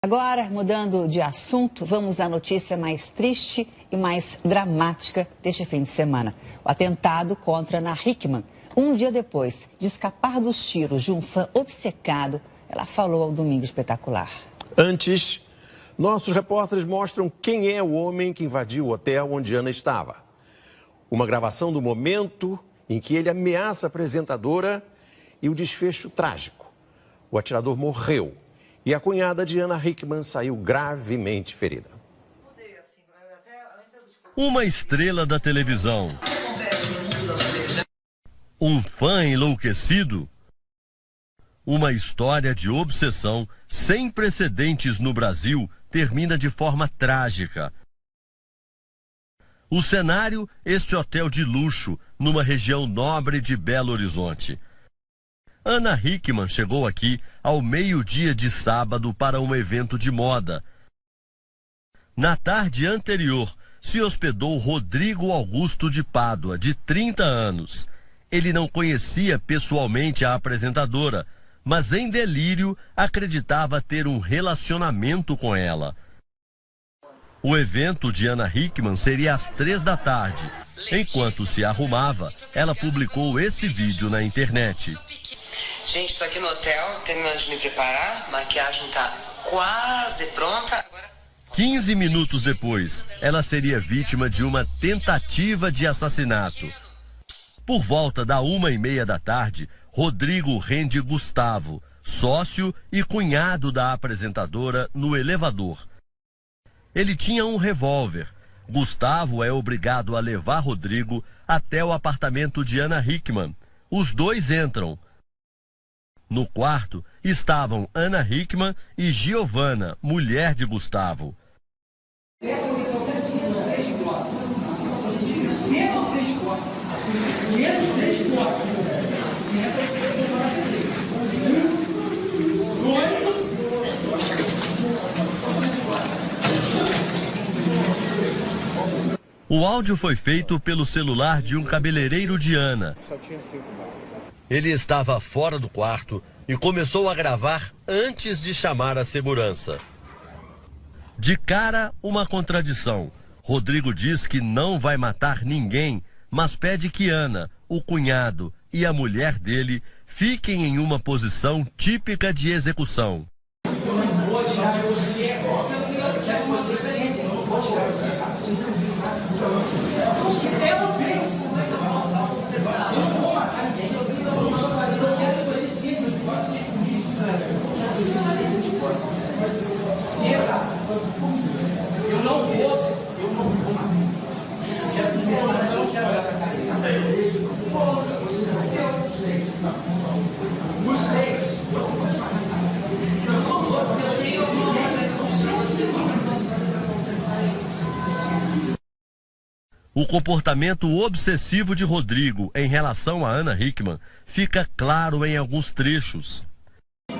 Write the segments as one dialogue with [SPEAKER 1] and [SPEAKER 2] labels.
[SPEAKER 1] Agora, mudando de assunto, vamos à notícia mais triste e mais dramática deste fim de semana. O atentado contra Ana Hickman. Um dia depois de escapar dos tiros de um fã obcecado, ela falou ao Domingo Espetacular.
[SPEAKER 2] Antes, nossos repórteres mostram quem é o homem que invadiu o hotel onde Ana estava. Uma gravação do momento em que ele ameaça a apresentadora e o desfecho trágico. O atirador morreu e a cunhada de Ana Hickman saiu gravemente ferida.
[SPEAKER 3] Uma estrela da televisão. Um fã enlouquecido. Uma história de obsessão sem precedentes no Brasil termina de forma trágica. O cenário, este hotel de luxo, numa região nobre de Belo Horizonte. Ana Hickman chegou aqui ao meio-dia de sábado para um evento de moda. Na tarde anterior, se hospedou Rodrigo Augusto de Pádua, de 30 anos. Ele não conhecia pessoalmente a apresentadora, mas em delírio acreditava ter um relacionamento com ela. O evento de Ana Hickman seria às 3 da tarde. Enquanto se arrumava, ela publicou esse vídeo na internet.
[SPEAKER 4] Gente, estou aqui no hotel, terminando de me preparar, maquiagem está quase pronta.
[SPEAKER 3] 15 minutos depois, ela seria vítima de uma tentativa de assassinato. Por volta da 1h30 da tarde, Rodrigo rende Gustavo, sócio e cunhado da apresentadora, no elevador. Ele tinha um revólver. Gustavo é obrigado a levar Rodrigo até o apartamento de Ana Hickman. Os dois entram. No quarto estavam Ana Hickman e Giovana, mulher de Gustavo. O áudio foi feito pelo celular de um cabeleireiro de Ana. Ele estava fora do quarto e começou a gravar antes de chamar a segurança. De cara, uma contradição. Rodrigo diz que não vai matar ninguém, mas pede que Ana, o cunhado e a mulher dele fiquem em uma posição típica de execução.
[SPEAKER 5] Eu não vou tirar você, eu quero que você sente, eu não vou tirar você, você não fez nada. Ela fez, mas eu não vou matar ninguém, eu não vou fazer, eu quero que você sente, você gosta de isso, você sente de força, senta, eu não vou matar. Eu quero conversar, eu não quero olhar pra cara dele. Nossa, você não é os três. Os três, eu não vou te matar. Eu sou louco, eu tenho alguma coisa que eu não sei.
[SPEAKER 3] O comportamento obsessivo de Rodrigo em relação a Ana Hickman fica claro em alguns trechos.
[SPEAKER 5] Eu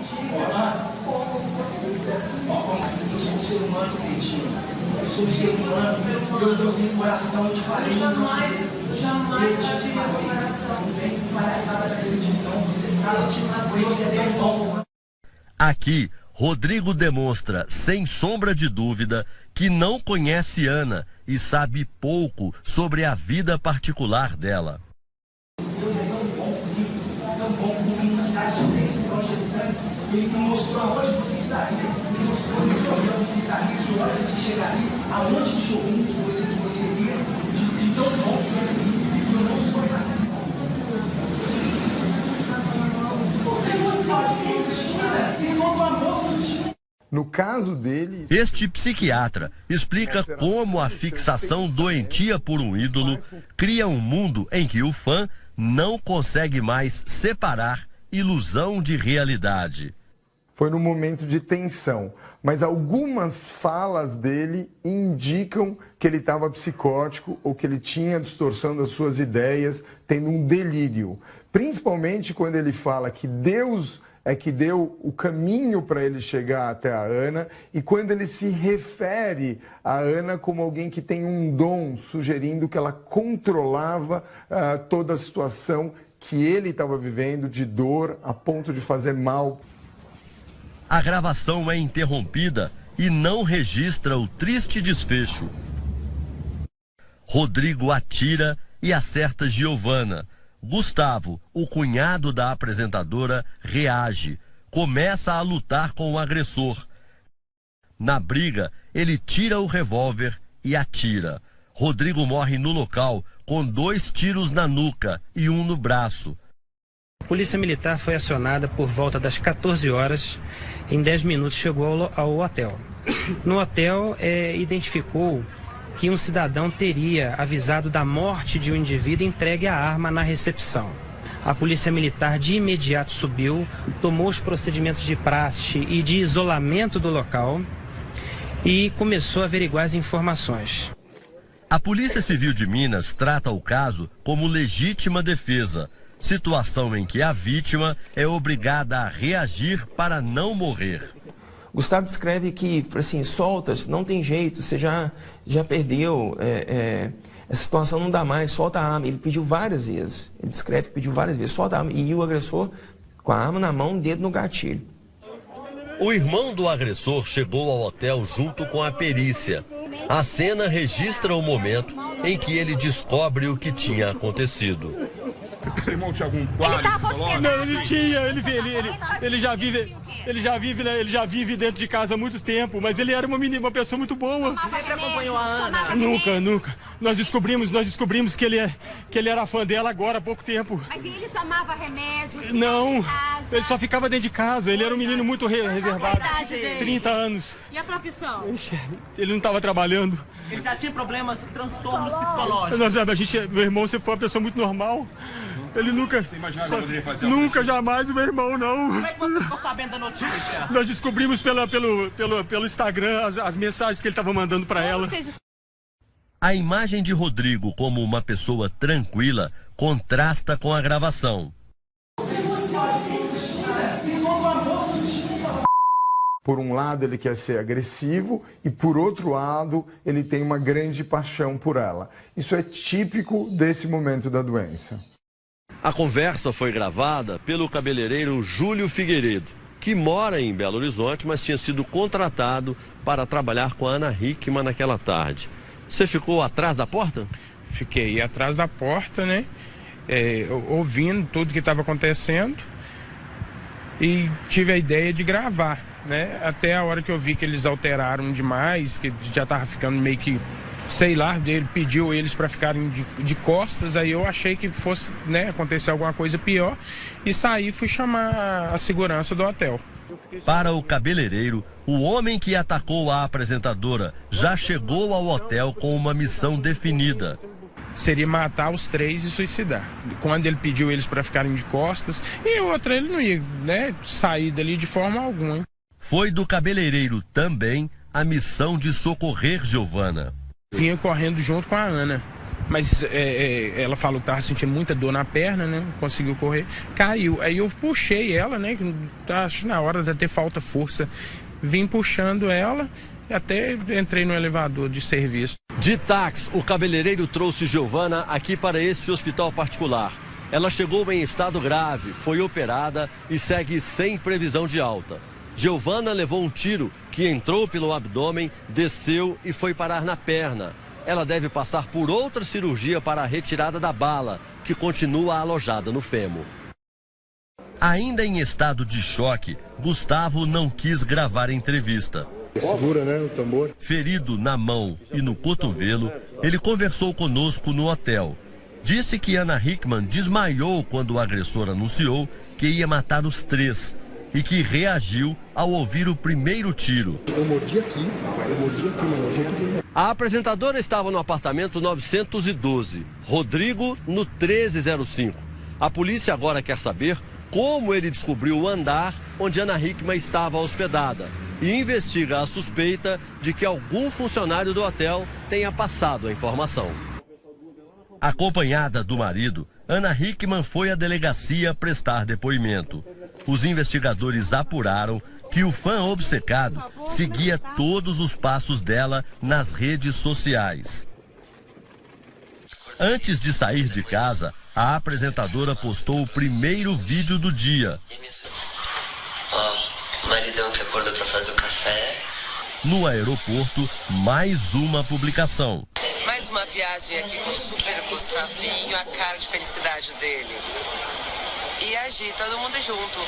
[SPEAKER 5] sou um ser humano, cretino. Eu sou um ser humano, eu tenho coração, eu te falei. Eu jamais tive esse coração. Não tem palhaçada desse tipo, não. Você sabe, eu te magoei, você tem um tom.
[SPEAKER 3] Aqui, Rodrigo demonstra, sem sombra de dúvida, que não conhece Ana e sabe pouco sobre a vida particular dela.
[SPEAKER 5] Deus é tão bom comigo, numa cidade de 3 milhões de habitantes. Ele me mostrou aonde você estaria, me mostrou onde você estaria, que horas você chegaria, aonde de showroom que você iria, de tão bom que é comigo, e eu não sou assassino. Tem noção de mentira, tem todo o amor do dia.
[SPEAKER 6] No caso dele...
[SPEAKER 3] Este psiquiatra explica como a fixação doentia por um ídolo cria um mundo em que o fã não consegue mais separar ilusão de realidade.
[SPEAKER 6] Foi num momento de tensão, mas algumas falas dele indicam que ele estava psicótico ou que ele tinha distorção das suas ideias, tendo um delírio. Principalmente quando ele fala que Deus é que deu o caminho para ele chegar até a Ana, e quando ele se refere a Ana como alguém que tem um dom, sugerindo que ela controlava toda a situação que ele estava vivendo de dor a ponto de fazer mal.
[SPEAKER 3] A gravação é interrompida e não registra o triste desfecho. Rodrigo atira e acerta Giovana. Gustavo, o cunhado da apresentadora, reage. Começa a lutar com o agressor. Na briga, ele tira o revólver e atira. Rodrigo morre no local com 2 tiros na nuca e 1 no braço.
[SPEAKER 7] A Polícia Militar foi acionada por volta das 14 horas. Em 10 minutos chegou ao hotel. No hotel, identificou que um cidadão teria avisado da morte de um indivíduo entregue a arma na recepção. A Polícia Militar de imediato subiu, tomou os procedimentos de praxe e de isolamento do local e começou a averiguar as informações.
[SPEAKER 3] A Polícia Civil de Minas trata o caso como legítima defesa, situação em que a vítima é obrigada a reagir para não morrer.
[SPEAKER 8] Gustavo descreve que, assim, solta, não tem jeito, você já perdeu, essa situação não dá mais, solta a arma. Ele pediu várias vezes, ele descreve que pediu várias vezes, solta a arma. E o agressor, com a arma na mão, dedo no gatilho.
[SPEAKER 3] O irmão do agressor chegou ao hotel junto com a perícia. A cena registra o momento em que ele descobre o que tinha acontecido.
[SPEAKER 9] Seu irmão tinha algum quadro psicológico?
[SPEAKER 10] Não, ele tinha, ele já vive dentro de casa há muito tempo, mas ele era uma pessoa muito boa.
[SPEAKER 5] Sempre acompanhou a Ana?
[SPEAKER 10] Nunca. Nós descobrimos que ele era fã dela agora há pouco tempo.
[SPEAKER 5] Mas ele tomava remédios?
[SPEAKER 10] Não, ele só ficava dentro de casa, ele era um menino muito reservado. 30 anos.
[SPEAKER 5] E a profissão?
[SPEAKER 10] Ele não estava trabalhando.
[SPEAKER 5] Ele já tinha problemas, transtornos psicológicos?
[SPEAKER 10] Meu irmão sempre foi uma pessoa muito normal. Ele nunca...
[SPEAKER 9] Você imaginava que poderia fazer
[SPEAKER 10] Nunca, jamais, meu irmão, não.
[SPEAKER 5] Como é que você ficou sabendo da notícia?
[SPEAKER 10] Nós descobrimos pelo Instagram as mensagens que ele estava mandando para ela.
[SPEAKER 3] A imagem de Rodrigo como uma pessoa tranquila contrasta com a gravação.
[SPEAKER 6] Por um lado, ele quer ser agressivo e, por outro lado, ele tem uma grande paixão por ela. Isso é típico desse momento da doença.
[SPEAKER 3] A conversa foi gravada pelo cabeleireiro Júlio Figueiredo, que mora em Belo Horizonte, mas tinha sido contratado para trabalhar com a Ana Hickman naquela tarde. Você ficou atrás da porta?
[SPEAKER 11] Fiquei atrás da porta, né? Ouvindo tudo que estava acontecendo e tive a ideia de gravar, né? Até a hora que eu vi que eles alteraram demais, que já estava ficando meio que, sei lá, ele pediu eles para ficarem de costas, aí eu achei que fosse, né, acontecer alguma coisa pior e saí e fui chamar a segurança do hotel.
[SPEAKER 3] Para o cabeleireiro, o homem que atacou a apresentadora já chegou ao hotel com uma missão definida.
[SPEAKER 11] Seria matar os 3 e suicidar. Quando ele pediu eles para ficarem de costas, e outra, ele não ia, né, sair dali de forma alguma.
[SPEAKER 3] Foi do cabeleireiro também a missão de socorrer Giovana.
[SPEAKER 11] Vinha correndo junto com a Ana, mas ela falou que estava sentindo muita dor na perna, né? Conseguiu correr, caiu. Aí eu puxei ela, né? Acho na hora de ter falta força. Vim puxando ela e até entrei no elevador de serviço.
[SPEAKER 3] De táxi, o cabeleireiro trouxe Giovana aqui para este hospital particular. Ela chegou em estado grave, foi operada e segue sem previsão de alta. Giovana levou um tiro que entrou pelo abdômen, desceu e foi parar na perna. Ela deve passar por outra cirurgia para a retirada da bala, que continua alojada no fêmur. Ainda em estado de choque, Gustavo não quis gravar a entrevista.
[SPEAKER 6] Segura, né, o tambor?
[SPEAKER 3] Ferido na mão e no cotovelo, ele conversou conosco no hotel. Disse que Ana Hickman desmaiou quando o agressor anunciou que ia matar os 3 e que reagiu ao ouvir o primeiro tiro.
[SPEAKER 6] Eu mordi aqui.
[SPEAKER 3] A apresentadora estava no apartamento 912, Rodrigo no 1305. A polícia agora quer saber como ele descobriu o andar onde Ana Hickman estava hospedada e investiga a suspeita de que algum funcionário do hotel tenha passado a informação. Acompanhada do marido, Ana Hickman foi à delegacia prestar depoimento. Os investigadores apuraram que o fã obcecado seguia todos os passos dela nas redes sociais. Antes de sair de casa, a apresentadora postou o primeiro vídeo do dia.
[SPEAKER 4] O marido rapidão que acordou pra fazer o café.
[SPEAKER 3] No aeroporto, mais uma publicação.
[SPEAKER 4] Mais uma viagem aqui com o Super Gustavinho, a cara de felicidade dele. E a Gi, todo mundo junto.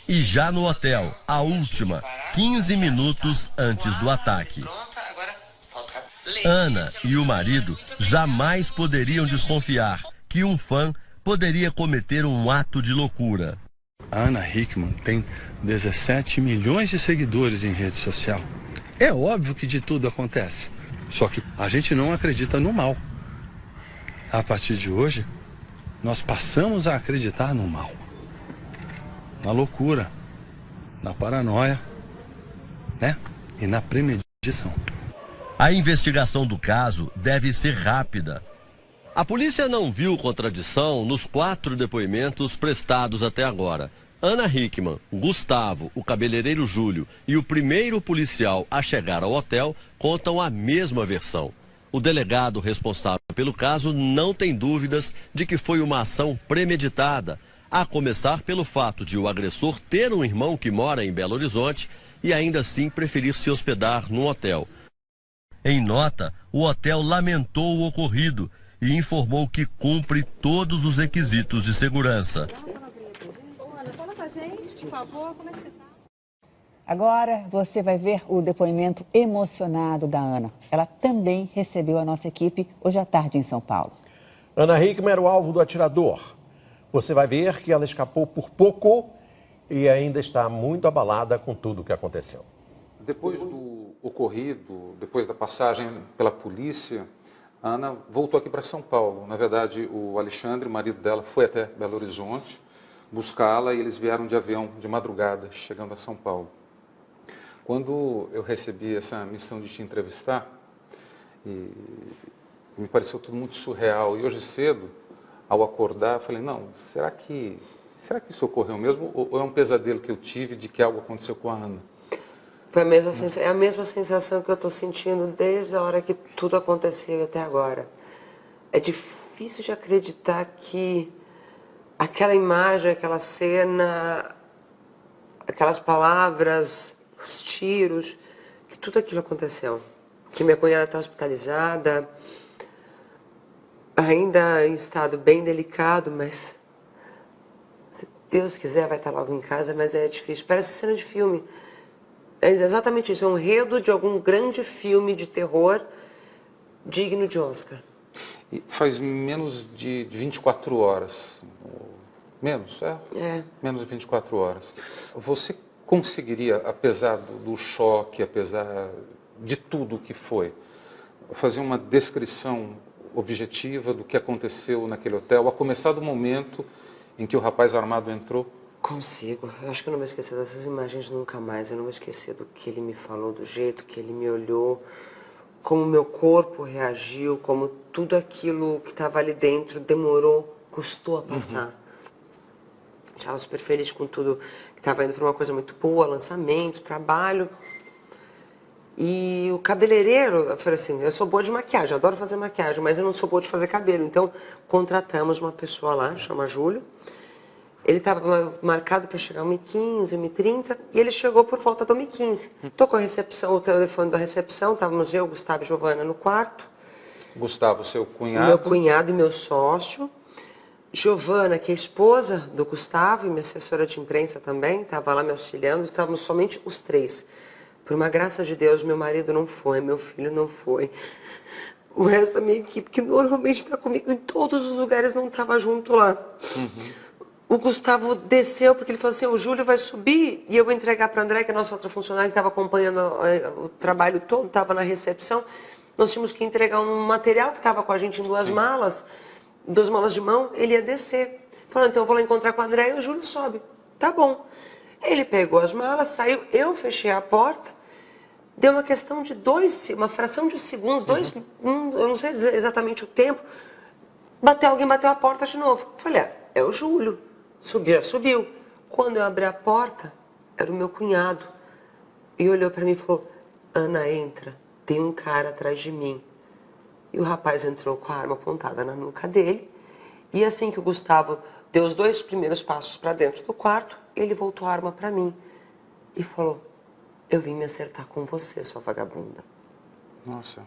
[SPEAKER 3] E já no hotel, a última, 15 minutos antes do ataque. Ana e o marido jamais poderiam desconfiar que um fã poderia cometer um ato de loucura.
[SPEAKER 12] A Ana Hickman tem 17 milhões de seguidores em rede social. É óbvio que de tudo acontece, só que a gente não acredita no mal. A partir de hoje, nós passamos a acreditar no mal, na loucura, na paranoia, né? E na premeditação.
[SPEAKER 3] A investigação do caso deve ser rápida. A polícia não viu contradição nos 4 depoimentos prestados até agora. Ana Hickman, Gustavo, o cabeleireiro Júlio e o primeiro policial a chegar ao hotel contam a mesma versão. O delegado responsável pelo caso não tem dúvidas de que foi uma ação premeditada, a começar pelo fato de o agressor ter um irmão que mora em Belo Horizonte e ainda assim preferir se hospedar num hotel. Em nota, o hotel lamentou o ocorrido e informou que cumpre todos os requisitos de segurança.
[SPEAKER 1] Agora você vai ver o depoimento emocionado da Ana. Ela também recebeu a nossa equipe hoje à tarde em São Paulo.
[SPEAKER 2] Ana Hickman era o alvo do atirador. Você vai ver que ela escapou por pouco e ainda está muito abalada com tudo o que aconteceu.
[SPEAKER 13] Depois do ocorrido, depois da passagem pela polícia, a Ana voltou aqui para São Paulo. Na verdade, o Alexandre, o marido dela, foi até Belo Horizonte buscá-la e eles vieram de avião de madrugada, chegando a São Paulo. Quando eu recebi essa missão de te entrevistar, e me pareceu tudo muito surreal. E hoje cedo, ao acordar, falei, não, será que isso ocorreu mesmo? Ou é um pesadelo que eu tive de que algo aconteceu com a Ana?
[SPEAKER 14] Foi a mesma sensação que eu estou sentindo desde a hora que tudo aconteceu até agora. É difícil de acreditar que aquela imagem, aquela cena, aquelas palavras, os tiros, que tudo aquilo aconteceu. Que minha cunhada está hospitalizada, ainda em estado bem delicado, mas se Deus quiser vai estar logo em casa, mas é difícil. Parece cena de filme. É exatamente isso, é um enredo de algum grande filme de terror digno de Oscar.
[SPEAKER 13] E faz menos de 24 horas. Menos, é? Menos de 24 horas. Você conseguiria, apesar do choque, apesar de tudo o que foi, fazer uma descrição objetiva do que aconteceu naquele hotel, a começar do momento em que o rapaz armado entrou?
[SPEAKER 14] Consigo. Eu acho que eu não vou esquecer dessas imagens nunca mais. Eu não vou esquecer do que ele me falou, do jeito que ele me olhou, como meu corpo reagiu, como tudo aquilo que estava ali dentro demorou, custou a passar. Estava super feliz com tudo, que estava indo para uma coisa muito boa, lançamento, trabalho. E o cabeleireiro, eu falei assim, eu sou boa de maquiagem, adoro fazer maquiagem, mas eu não sou boa de fazer cabelo. Então, contratamos uma pessoa lá, chama Júlio. Ele estava marcado para chegar 1h15, 1h30, e ele chegou por volta do 1h15. Tocou a recepção, o telefone da recepção, estávamos eu, Gustavo e Giovana no quarto.
[SPEAKER 13] Gustavo, seu cunhado?
[SPEAKER 14] Meu cunhado e meu sócio. Giovana, que é esposa do Gustavo e minha assessora de imprensa também, estava lá me auxiliando, estávamos somente os 3. Por uma graça de Deus, meu marido não foi, meu filho não foi. O resto da minha equipe, que normalmente está comigo em todos os lugares, não estava junto lá. O Gustavo desceu porque ele falou assim, o Júlio vai subir e eu vou entregar para a André, que é a nossa outra funcionária que estava acompanhando o trabalho todo, estava na recepção. Nós tínhamos que entregar um material que estava com a gente em 2 malas, 2 malas de mão, ele ia descer. Falou, então eu vou lá encontrar com a André e o Júlio sobe. Tá bom. Ele pegou as malas, saiu, eu fechei a porta, deu uma questão de uma fração de segundos, eu não sei exatamente o tempo, alguém bateu a porta de novo. Falei, é o Júlio. Subiu. Quando eu abri a porta, era o meu cunhado. E olhou para mim e falou, Ana, entra, tem um cara atrás de mim. E o rapaz entrou com a arma apontada na nuca dele. E assim que o Gustavo deu os 2 primeiros passos para dentro do quarto, ele voltou a arma para mim. e falou, eu vim me acertar com você, sua vagabunda.
[SPEAKER 13] Nossa.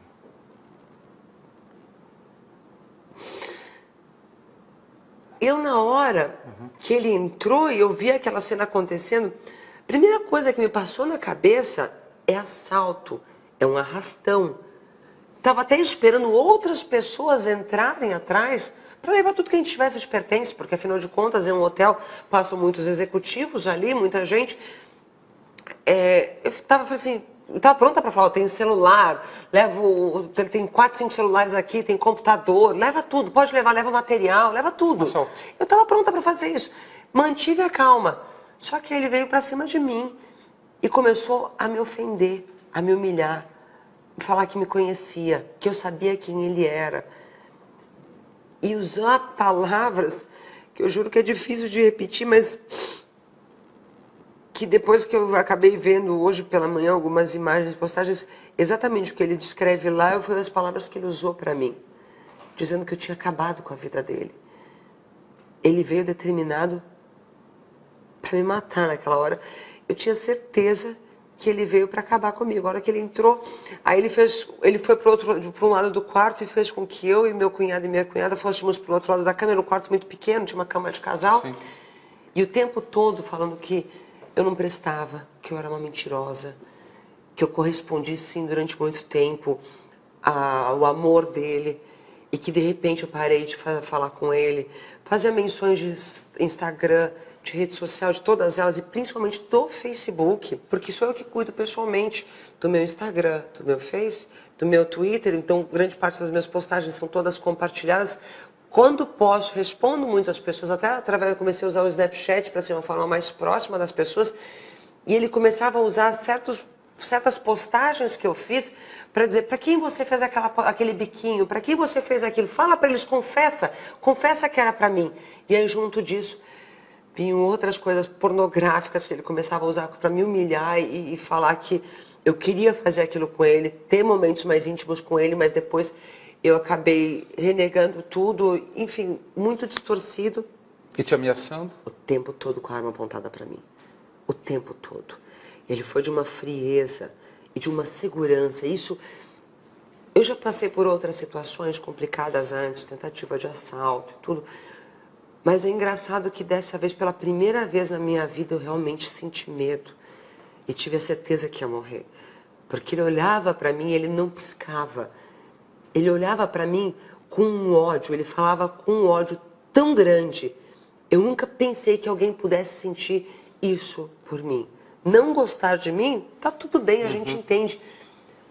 [SPEAKER 14] Eu, na hora que ele entrou e eu vi aquela cena acontecendo, a primeira coisa que me passou na cabeça é assalto, é um arrastão. Estava até esperando outras pessoas entrarem atrás para levar tudo que a gente tivesse de pertence, porque afinal de contas é um hotel, passam muitos executivos ali, muita gente. Eu estava pronta para falar, tem celular, tem 4, 5 celulares aqui, tem computador, leva tudo, pode levar, leva material, leva tudo. Eu estava pronta para fazer isso. Mantive a calma. Só que ele veio para cima de mim e começou a me ofender, a me humilhar, falar que me conhecia, que eu sabia quem ele era. E usar palavras que eu juro que é difícil de repetir, mas que depois que eu acabei vendo hoje pela manhã algumas imagens, postagens, exatamente o que ele descreve lá, foram as palavras que ele usou para mim, dizendo que eu tinha acabado com a vida dele. Ele veio determinado para me matar naquela hora. Eu tinha certeza que ele veio para acabar comigo. A hora que ele entrou, aí ele foi para um lado do quarto e fez com que eu e meu cunhado e minha cunhada fôssemos para o outro lado da cama. Era um quarto muito pequeno, tinha uma cama de casal. Sim. E o tempo todo falando que eu não prestava, que eu era uma mentirosa, que eu correspondi sim durante muito tempo ao amor dele e que de repente eu parei de falar com ele, fazia menções de Instagram, de rede social, de todas elas e principalmente do Facebook, porque sou eu que cuido pessoalmente do meu Instagram, do meu Face, do meu Twitter, então grande parte das minhas postagens são todas compartilhadas. Quando posso, respondo muito às pessoas, até através, eu comecei a usar o Snapchat para ser uma forma mais próxima das pessoas, e ele começava a usar certas postagens que eu fiz para dizer, para quem você fez aquele biquinho, para quem você fez aquilo, fala para eles, confessa que era para mim. E aí junto disso, vinham outras coisas pornográficas que ele começava a usar para me humilhar e falar que eu queria fazer aquilo com ele, ter momentos mais íntimos com ele, mas depois eu acabei renegando tudo, enfim, muito distorcido.
[SPEAKER 13] E te ameaçando?
[SPEAKER 14] O tempo todo com a arma apontada para mim. O tempo todo. Ele foi de uma frieza e de uma segurança. Isso, eu já passei por outras situações complicadas antes, tentativa de assalto e tudo. Mas é engraçado que dessa vez, pela primeira vez na minha vida, eu realmente senti medo. E tive a certeza que ia morrer. Porque ele olhava para mim e ele não piscava. Ele olhava para mim com um ódio, ele falava com um ódio tão grande. Eu nunca pensei que alguém pudesse sentir isso por mim. Não gostar de mim, tá tudo bem, a gente entende.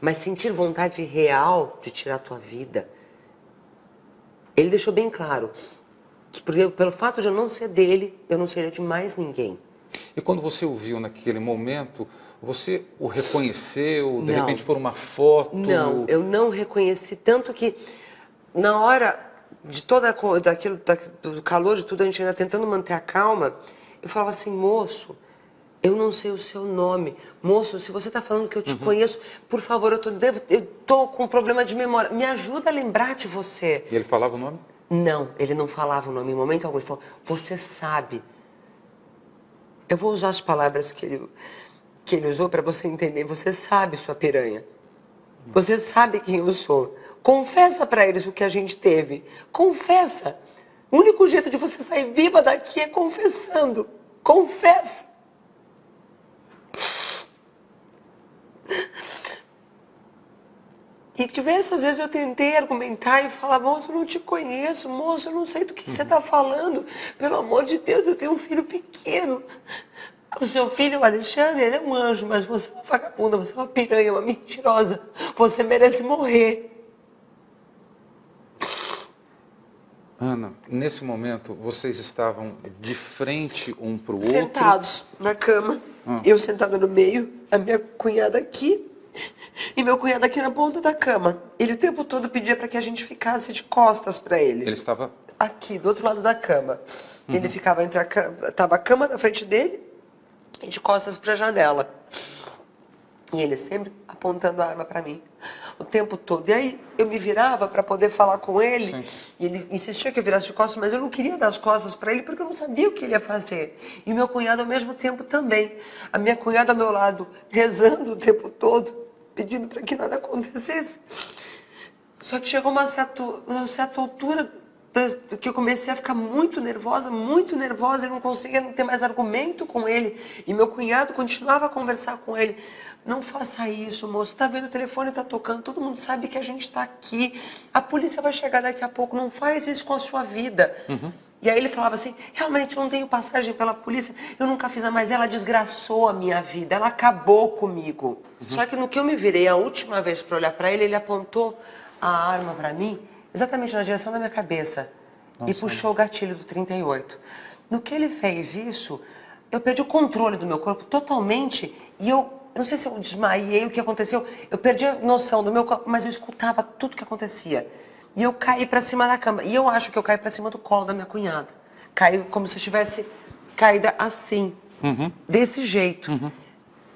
[SPEAKER 14] Mas sentir vontade real de tirar a tua vida. Ele deixou bem claro que pelo fato de eu não ser dele, eu não seria de mais ninguém.
[SPEAKER 13] E quando você o viu naquele momento, você o reconheceu, de repente por uma foto?
[SPEAKER 14] Não, eu não reconheci, tanto que na hora de do calor de tudo, a gente ainda tentando manter a calma, eu falava assim, moço, eu não sei o seu nome. Moço, se você está falando que eu te conheço, por favor, eu tô com problema de memória, me ajuda a lembrar de você.
[SPEAKER 13] E ele falava o nome?
[SPEAKER 14] Não, ele não falava o nome em momento algum, ele falou, você sabe. Eu vou usar as palavras que ele usou para você entender. Você sabe, sua piranha. Você sabe quem eu sou. Confessa para eles o que a gente teve. Confessa. O único jeito de você sair viva daqui é confessando. Confessa. E diversas vezes eu tentei argumentar e falar, moço, eu não te conheço, moço, eu não sei do que você está falando. Pelo amor de Deus, eu tenho um filho pequeno. O seu filho, o Alexandre, ele é um anjo, mas você é uma vagabunda, você é uma piranha, uma mentirosa. Você merece morrer.
[SPEAKER 13] Ana, nesse momento, vocês estavam de frente um para o outro?
[SPEAKER 14] Sentados na cama, eu sentada no meio, a minha cunhada aqui, e meu cunhado aqui na ponta da cama. Ele o tempo todo pedia para que a gente ficasse de costas para ele.
[SPEAKER 13] Ele estava?
[SPEAKER 14] Aqui, do outro lado da cama. Ele ficava entre tava a cama na frente dele e de costas para a janela. E ele sempre apontando a arma para mim, o tempo todo. E aí eu me virava para poder falar com ele, sim, e ele insistia que eu virasse de costas, mas eu não queria dar as costas para ele porque eu não sabia o que ele ia fazer. E o meu cunhado ao mesmo tempo também. A minha cunhada ao meu lado, rezando o tempo todo, pedindo para que nada acontecesse. Só que chegou uma certa altura que eu comecei a ficar muito nervosa, eu não conseguia ter mais argumento com ele. E meu cunhado continuava a conversar com ele. Não faça isso, moço. Tá vendo, o telefone tá tocando, todo mundo sabe que a gente tá aqui. A polícia vai chegar daqui a pouco, não faz isso com a sua vida. Uhum. E aí ele falava assim, realmente eu não tenho passagem pela polícia, eu nunca fiz nada, mas ela desgraçou a minha vida, ela acabou comigo. Uhum. Só que no que eu me virei a última vez para olhar para ele, ele apontou a arma para mim, exatamente na direção da minha cabeça. Nossa. E puxou o gatilho do 38. No que ele fez isso, eu perdi o controle do meu corpo totalmente e eu não sei se eu desmaiei, o que aconteceu, eu perdi a noção do meu corpo, mas eu escutava tudo que acontecia. E eu caí pra cima da cama. E eu acho que eu caí pra cima do colo da minha cunhada. Caí como se eu tivesse caída assim, desse jeito.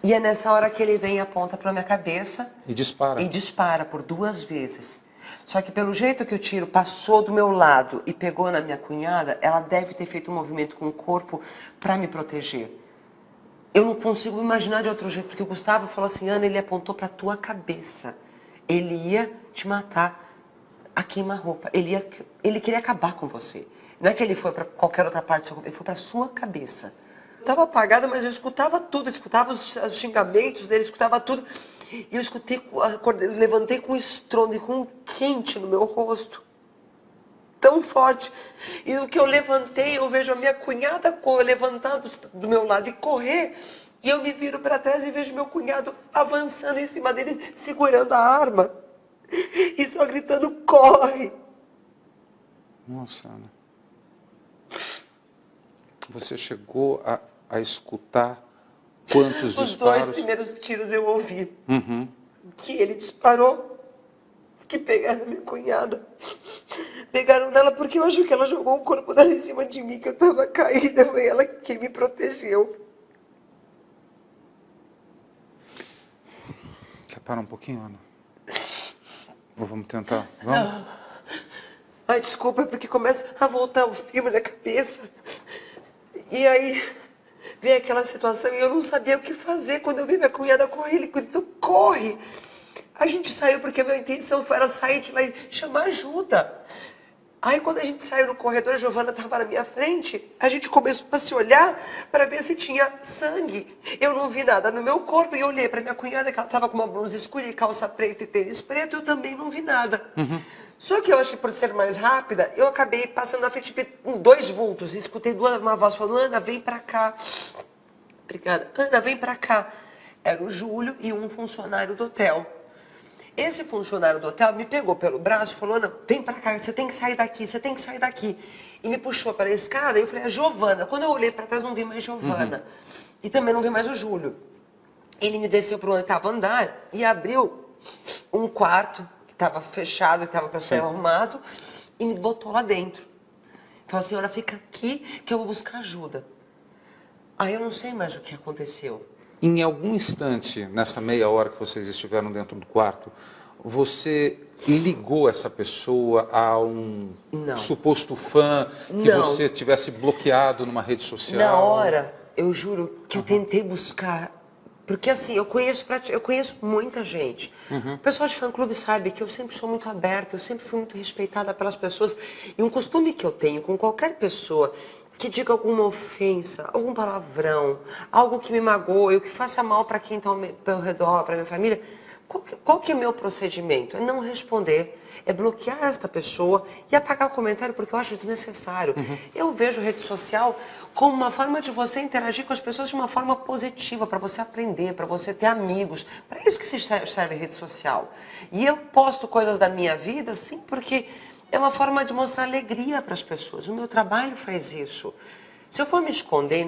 [SPEAKER 14] E é nessa hora que ele vem e aponta pra minha cabeça.
[SPEAKER 13] E dispara.
[SPEAKER 14] E dispara por 2 vezes. Só que pelo jeito que o tiro passou do meu lado e pegou na minha cunhada, ela deve ter feito um movimento com o corpo pra me proteger. Eu não consigo imaginar de outro jeito, porque o Gustavo falou assim, Ana, ele apontou pra tua cabeça. Ele ia te matar a queima-roupa. Ele queria acabar com você. Não é que ele foi pra qualquer outra parte, ele foi pra sua cabeça. Eu estava apagada, mas eu escutava tudo, eu escutava os xingamentos dele, escutava tudo. E eu escutei, eu levantei com estrondo e com um quente no meu rosto. Tão forte. E o que eu levantei, eu vejo a minha cunhada levantada do meu lado e correr. E eu me viro para trás e vejo meu cunhado avançando em cima dele, segurando a arma. E só gritando, corre!
[SPEAKER 13] Nossa, Ana. Você chegou a escutar quantos disparos?
[SPEAKER 14] Os 2 primeiros tiros eu ouvi. Que ele disparou. Que pegaram minha cunhada. Pegaram nela porque eu acho que ela jogou o corpo dela em cima de mim, que eu estava caída. Foi ela que me protegeu.
[SPEAKER 13] Quer parar um pouquinho, Ana? Ou vamos tentar? Vamos?
[SPEAKER 14] Não. Ai, desculpa, é porque começa a voltar o filme na cabeça. E aí vem aquela situação e eu não sabia o que fazer. Quando eu vi minha cunhada correr, ele gritou, corre! A gente saiu porque a minha intenção era sair de lá e chamar ajuda. Aí quando a gente saiu no corredor, a Giovana estava na minha frente, a gente começou a se olhar para ver se tinha sangue. Eu não vi nada no meu corpo e eu olhei para minha cunhada, que ela estava com uma blusa escura e calça preta e tênis preto, eu também não vi nada. Só que eu acho que por ser mais rápida, eu acabei passando na frente com 2 vultos. E escutei uma voz falando, Ana, vem pra cá. Obrigada. Ana, vem pra cá. Era o Júlio e um funcionário do hotel. Esse funcionário do hotel me pegou pelo braço e falou, Ana, vem pra cá, você tem que sair daqui, você tem que sair daqui. E me puxou para a escada e eu falei, a Giovana. Quando eu olhei pra trás, não vi mais Giovana. E também não vi mais o Júlio. Ele me desceu pro 8º andar e abriu um quarto que estava fechado, que estava para ser arrumado, e me botou lá dentro. Falou, senhora, fica aqui que eu vou buscar ajuda. Aí eu não sei mais o que aconteceu.
[SPEAKER 13] Em algum instante, nessa meia hora que vocês estiveram dentro do quarto, você ligou essa pessoa a um suposto fã que você tivesse bloqueado numa rede social?
[SPEAKER 14] Na hora, eu juro que eu tentei buscar, porque assim, eu conheço muita gente. O pessoal de fã-clube sabe que eu sempre sou muito aberta, eu sempre fui muito respeitada pelas pessoas. E um costume que eu tenho com qualquer pessoa que diga alguma ofensa, algum palavrão, algo que me magoe, ou que faça mal para quem está ao meu redor, para minha família, qual que é o meu procedimento? É não responder, é bloquear esta pessoa e apagar o comentário porque eu acho desnecessário. Eu vejo rede social como uma forma de você interagir com as pessoas de uma forma positiva, para você aprender, para você ter amigos. Para isso que se serve rede social. E eu posto coisas da minha vida, sim, porque é uma forma de mostrar alegria para as pessoas. O meu trabalho faz isso. Se eu for me esconder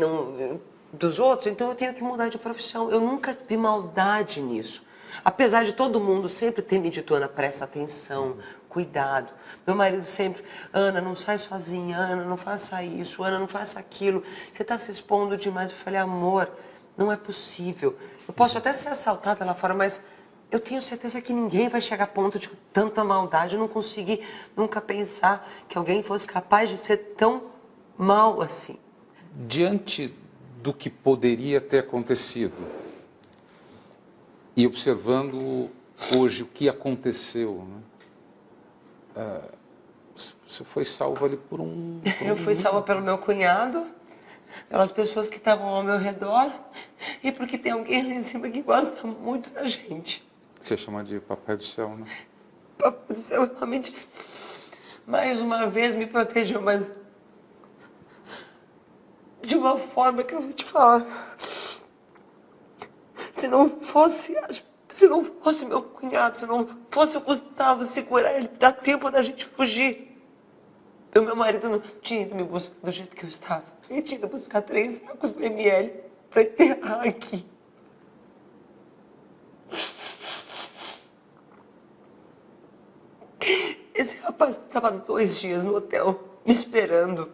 [SPEAKER 14] dos outros, então eu tenho que mudar de profissão. Eu nunca vi maldade nisso. Apesar de todo mundo sempre ter me dito, Ana, presta atenção, cuidado. Meu marido sempre, Ana, não sai sozinha, Ana, não faça isso, Ana, não faça aquilo. Você está se expondo demais. Eu falei, amor, Não é possível. Eu posso até ser assaltada lá fora, mas eu tenho certeza que ninguém vai chegar a ponto de tanta maldade. Eu não consegui nunca pensar que alguém fosse capaz de ser tão mal assim.
[SPEAKER 13] Diante do que poderia ter acontecido e observando hoje o que aconteceu, né? Você foi salva ali por um...
[SPEAKER 14] Eu fui salva pelo meu cunhado, pelas pessoas que estavam ao meu redor e porque tem alguém lá em cima que gosta muito da gente.
[SPEAKER 13] Você chama de Papai do Céu, né?
[SPEAKER 14] Papai do Céu realmente, mais uma vez, me protegeu, mas de uma forma que eu vou te falar. Se não fosse meu cunhado, se não fosse o Gustavo segurar ele, dá tempo da gente fugir. Meu marido não tinha ido me buscar do jeito que eu estava. Ele tinha ido buscar 3 sacos de ML para enterrar aqui. Esse rapaz estava 2 dias no hotel, me esperando.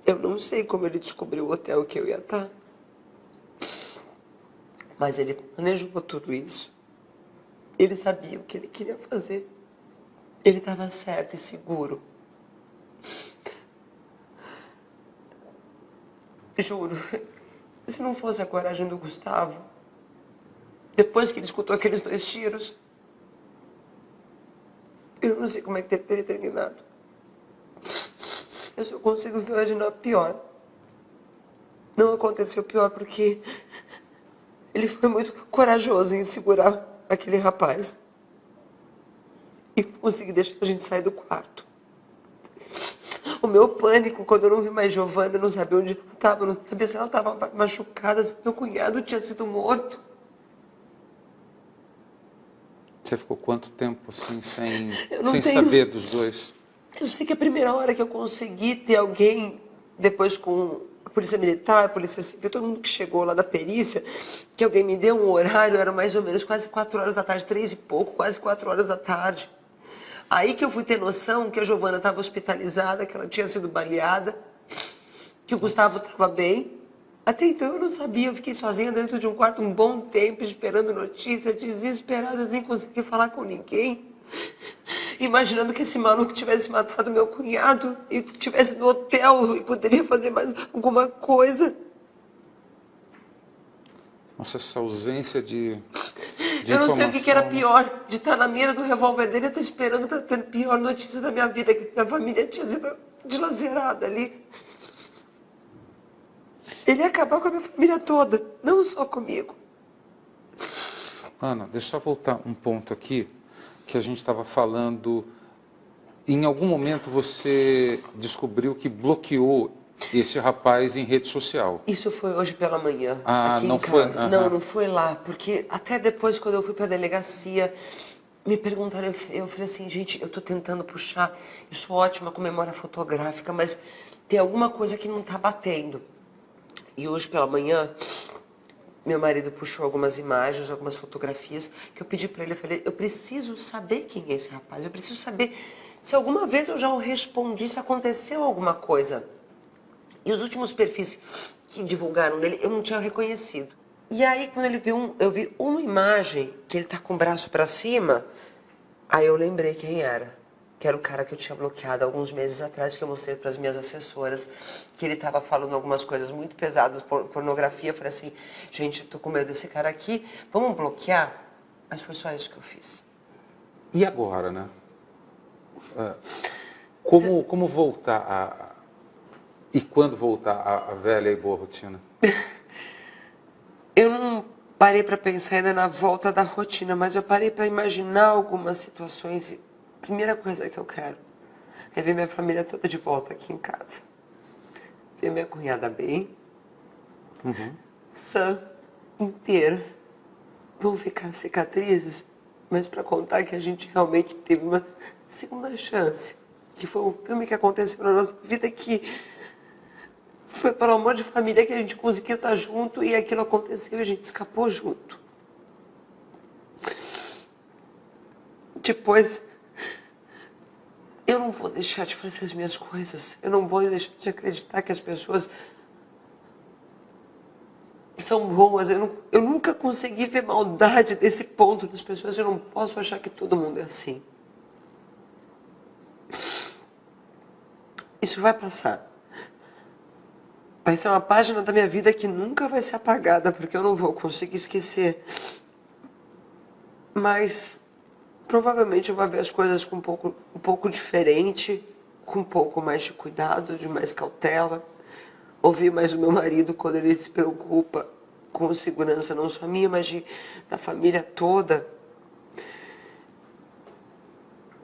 [SPEAKER 14] Eu não sei como ele descobriu o hotel que eu ia estar. Mas ele planejou tudo isso. Ele sabia o que ele queria fazer. Ele estava certo e seguro. Juro, se não fosse a coragem do Gustavo, depois que ele escutou aqueles 2 tiros, eu não sei como é que teria terminado. Eu só consigo imaginar pior. Não aconteceu pior porque ele foi muito corajoso em segurar aquele rapaz e conseguir deixar a gente sair do quarto. O meu pânico quando eu não vi mais Giovana, eu não sabia onde ela estava, não sabia se ela estava machucada, se meu cunhado tinha sido morto.
[SPEAKER 13] Você ficou quanto tempo assim sem saber dos 2?
[SPEAKER 14] Eu sei que a primeira hora que eu consegui ter alguém, depois com a polícia militar, a polícia civil, todo mundo que chegou lá da perícia, que alguém me deu um horário, era mais ou menos quase 4 horas da tarde, 3 e pouco, quase 4 horas da tarde. Aí que eu fui ter noção que a Giovana estava hospitalizada, que ela tinha sido baleada, que o Gustavo estava bem. Até então eu não sabia, eu fiquei sozinha dentro de um quarto um bom tempo, esperando notícias, desesperada, sem conseguir falar com ninguém. Imaginando que esse maluco tivesse matado meu cunhado e estivesse no hotel e poderia fazer mais alguma coisa.
[SPEAKER 13] Nossa, essa ausência de
[SPEAKER 14] eu não sei o que era pior, de estar na mira do revólver dele e estar esperando para ter a pior notícia da minha vida, que minha família tinha sido dilacerada ali. Ele ia acabar com a minha família toda, não só comigo.
[SPEAKER 13] Ana, deixa eu voltar um ponto aqui, que a gente estava falando. Em algum momento você descobriu que bloqueou esse rapaz em rede social.
[SPEAKER 14] Isso foi hoje pela manhã, aqui
[SPEAKER 13] não
[SPEAKER 14] em casa.
[SPEAKER 13] Foi?
[SPEAKER 14] Não foi lá, porque até depois, quando eu fui para a delegacia, me perguntaram, eu falei assim, gente, eu estou tentando puxar, eu sou ótima com memória fotográfica, mas tem alguma coisa que não está batendo. E hoje pela manhã, meu marido puxou algumas imagens, algumas fotografias, que eu pedi para ele, eu falei, eu preciso saber quem é esse rapaz, eu preciso saber se alguma vez eu já o respondi, se aconteceu alguma coisa. E os últimos perfis que divulgaram dele, eu não tinha reconhecido. E aí, quando eu vi uma imagem, que ele tá com o braço para cima, aí eu lembrei quem era. Que era o cara que eu tinha bloqueado alguns meses atrás, que eu mostrei para as minhas assessoras, que ele estava falando algumas coisas muito pesadas, pornografia. Eu falei assim, gente, eu tô com medo desse cara aqui, vamos bloquear? Mas foi só isso que eu fiz.
[SPEAKER 13] E agora, né? Como voltar e quando voltar a velha e boa rotina?
[SPEAKER 14] Eu não parei para pensar ainda na volta da rotina, mas eu parei para imaginar algumas situações. A primeira coisa que eu quero é ver minha família toda de volta aqui em casa. Ver minha cunhada bem, sã, inteira. Vão ficar cicatrizes, mas para contar que a gente realmente teve uma segunda chance. Que foi um filme que aconteceu na nossa vida que foi pelo amor de família que a gente conseguiu estar junto e aquilo aconteceu e a gente escapou junto. Depois, eu não vou deixar de fazer as minhas coisas. Eu não vou deixar de acreditar que as pessoas são boas. Eu nunca consegui ver maldade desse ponto das pessoas. Eu não posso achar que todo mundo é assim. Isso vai passar. Vai ser uma página da minha vida que nunca vai ser apagada, porque eu não vou conseguir esquecer. Mas provavelmente eu vou ver as coisas com um pouco diferente, com um pouco mais de cuidado, de mais cautela. Ouvir mais o meu marido quando ele se preocupa com segurança, não só minha, mas da família toda.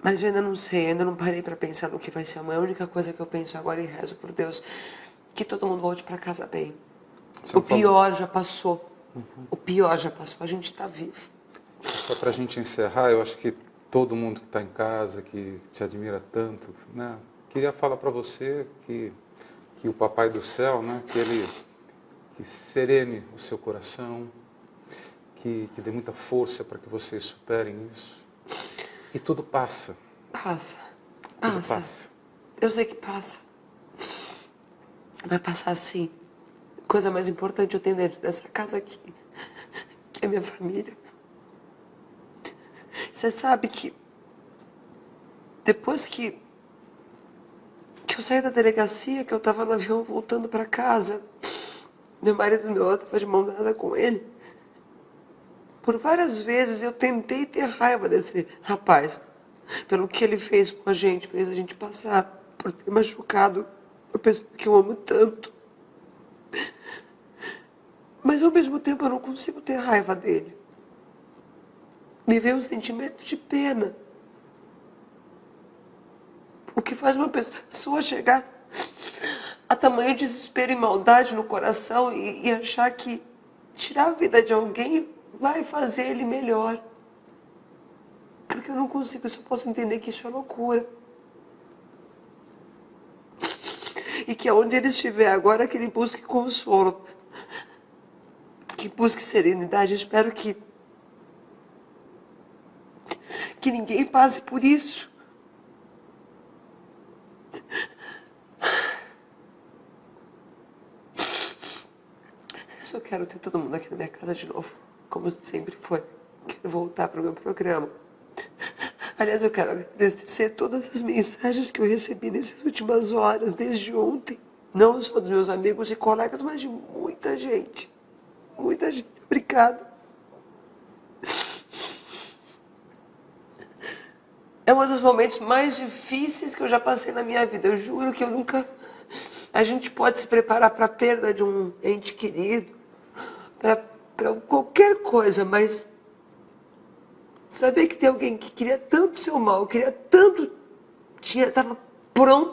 [SPEAKER 14] Mas eu ainda não sei, ainda não parei para pensar no que vai ser amanhã. A única coisa que eu penso agora e rezo por Deus, que todo mundo volte para casa bem. O pior já passou. O pior já passou, a gente está vivo.
[SPEAKER 13] Só para a gente encerrar, eu acho que todo mundo que está em casa, que te admira tanto, né, queria falar para você que o Papai do Céu, né, que serene o seu coração, que dê muita força para que vocês superem isso. E tudo passa.
[SPEAKER 14] Passa.
[SPEAKER 13] Tudo passa.
[SPEAKER 14] Eu sei que passa. Vai passar sim. A coisa mais importante eu tenho dentro dessa casa aqui, que é minha família. Você sabe que depois que eu saí da delegacia, que eu estava no avião voltando para casa, meu marido meu estava de mão dada com ele. Por várias vezes eu tentei ter raiva desse rapaz, pelo que ele fez com a gente, fez a gente passar, por ter machucado a pessoa que eu amo tanto. Mas ao mesmo tempo eu não consigo ter raiva dele. Me veio um sentimento de pena. O que faz uma pessoa chegar a tamanho desespero e maldade no coração e achar que tirar a vida de alguém vai fazer ele melhor. Porque eu não consigo, eu só posso entender que isso é loucura. E que aonde ele estiver agora, que ele busque consolo. Que busque serenidade. Eu espero que ninguém passe por isso. Eu só quero ter todo mundo aqui na minha casa de novo, como sempre foi. Quero voltar para o meu programa. Aliás, eu quero agradecer todas as mensagens que eu recebi nessas últimas horas, desde ontem. Não só dos meus amigos e colegas, mas de muita gente. Muita gente. Obrigada. É um dos momentos mais difíceis que eu já passei na minha vida. Eu juro que eu nunca... A gente pode se preparar para a perda de um ente querido, para qualquer coisa, mas saber que tem alguém que queria tanto seu mal, queria tanto... estava pronto